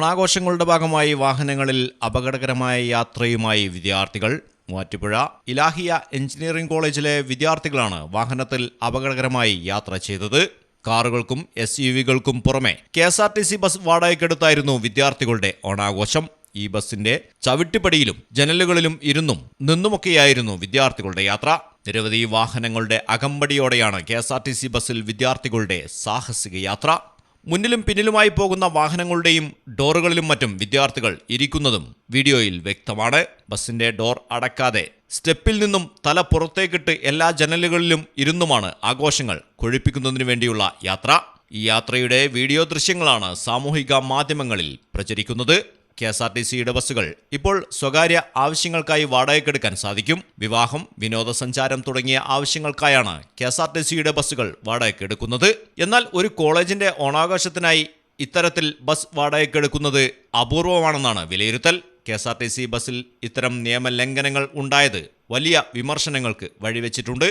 ഓണാഘോഷങ്ങളുടെ ഭാഗമായി വാഹനങ്ങളിൽ അപകടകരമായ യാത്രയുമായി വിദ്യാർത്ഥികൾ. മൂവാറ്റുപുഴ ഇലാഹിയ എഞ്ചിനീയറിംഗ് കോളേജിലെ വിദ്യാർത്ഥികളാണ് വാഹനത്തിൽ അപകടകരമായി യാത്ര ചെയ്തത്. കാറുകൾക്കും SUV-കൾക്കും പുറമെ KSRTC ബസ് വാടകയ്ക്കെടുത്തായിരുന്നു വിദ്യാർത്ഥികളുടെ ഓണാഘോഷം. ഈ ബസിന്റെ ചവിട്ടിപ്പടിയിലും ജനലുകളിലും ഇരുന്നും നിന്നുമൊക്കെയായിരുന്നു വിദ്യാർത്ഥികളുടെ യാത്ര. നിരവധി വാഹനങ്ങളുടെ അകമ്പടിയോടെയാണ് KSRTC ബസ്സിൽ വിദ്യാർത്ഥികളുടെ സാഹസിക യാത്ര. മുന്നിലും പിന്നിലുമായി പോകുന്ന വാഹനങ്ങളുടെയും ഡോറുകളിലും മറ്റും വിദ്യാർത്ഥികൾ ഇരിക്കുന്നതും വീഡിയോയിൽ വ്യക്തമാണ്. ബസിന്റെ ഡോർ അടക്കാതെ സ്റ്റെപ്പിൽ നിന്നും തല പുറത്തേക്കിട്ട് എല്ലാ ജനലുകളിലും ഇരുന്നുമാണ് ആഘോഷങ്ങൾ കൊഴിപ്പിക്കുന്നതിനു വേണ്ടിയുള്ള യാത്ര. ഈ യാത്രയുടെ വീഡിയോ ദൃശ്യങ്ങളാണ് സാമൂഹിക മാധ്യമങ്ങളിൽ പ്രചരിക്കുന്നത്. KSRTCയുടെ ബസ്സുകൾ ഇപ്പോൾ സ്വകാര്യ ആവശ്യങ്ങൾക്കായി വാടകയ്ക്കെടുക്കാൻ സാധിക്കും. വിവാഹം, വിനോദസഞ്ചാരം തുടങ്ങിയ ആവശ്യങ്ങൾക്കായാണ് KSRTCയുടെ ബസ്സുകൾ വാടകയ്ക്കെടുക്കുന്നത്. എന്നാൽ ഒരു കോളേജിന്റെ ഓണാഘോഷത്തിനായി ഇത്തരത്തിൽ ബസ് വാടകയ്ക്കെടുക്കുന്നത് അപൂർവമാണെന്നാണ് വിലയിരുത്തൽ. KSRTC ബസ്സിൽ ഇത്തരം നിയമലംഘനങ്ങൾ ഉണ്ടായത് വലിയ വിമർശനങ്ങൾക്ക് വഴിവെച്ചിട്ടുണ്ട്.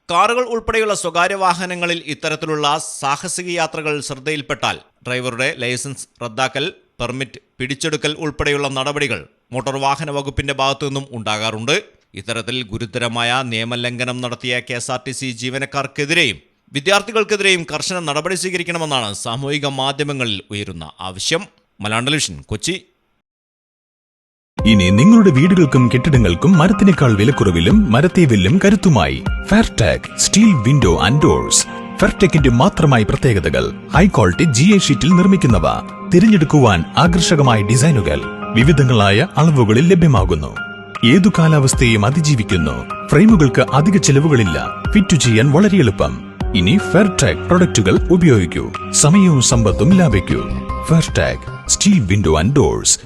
കാറുകൾ ഉൾപ്പെടെയുള്ള സ്വകാര്യ വാഹനങ്ങളിൽ ഇത്തരത്തിലുള്ള സാഹസിക യാത്രകൾ ശ്രദ്ധയിൽപ്പെട്ടാൽ ഡ്രൈവറുടെ ലൈസൻസ് റദ്ദാക്കൽ, പെർമിറ്റ് പിടിച്ചെടുക്കൽ ഉൾപ്പെടെയുള്ള നടപടികൾ മോട്ടോർ വാഹന വകുപ്പിന്റെ ഭാഗത്തുനിന്നും ഉണ്ടാകാറുണ്ട്. ഇത്തരത്തിൽ ഗുരുതരമായ നിയമലംഘനം നടത്തിയ KSRTC ജീവനക്കാർക്കെതിരെയും വിദ്യാർത്ഥികൾക്കെതിരെയും കർശന നടപടി സ്വീകരിക്കണമെന്നാണ് സാമൂഹിക മാധ്യമങ്ങളിൽ ഉയരുന്ന ആവശ്യം. മലയാളം ടെലിവിഷൻ, കൊച്ചി. ഇനി നിങ്ങളുടെ വീടുകൾക്കും കെട്ടിടങ്ങൾക്കും മരത്തിനേക്കാൾ വിലക്കുറവിലും മരത്തേവിലും കരുത്തുമായി ഫെയർടെക് സ്റ്റീൽ വിൻഡോ ആൻഡ് ഡോർസ്. ഫെയർടെക്കിന്റെ മാത്രമായി പ്രത്യേകതകൾ: ഹൈ ക്വാളിറ്റി GA ഷീറ്റിൽ നിർമ്മിക്കുന്നവ, തിരഞ്ഞെടുക്കുവാൻ ആകർഷകമായ ഡിസൈനുകൾ, വിവിധങ്ങളായ അളവുകളിൽ ലഭ്യമാകുന്നു. ഏതു കാലാവസ്ഥയെയും അതിജീവിക്കുന്നു. ഫ്രെയിമുകൾക്ക് അധിക ചെലവുകളില്ല. ഫിറ്റ് ചെയ്യാൻ വളരെ എളുപ്പം. ഇനി ഫെയർടെക് പ്രൊഡക്റ്റുകൾ ഉപയോഗിക്കൂ. സമയവും സമ്പത്തും ലാഭിക്കൂ. ഫെയർടെക് സ്റ്റീൽ വിൻഡോ ആൻഡ് ഡോർസ്.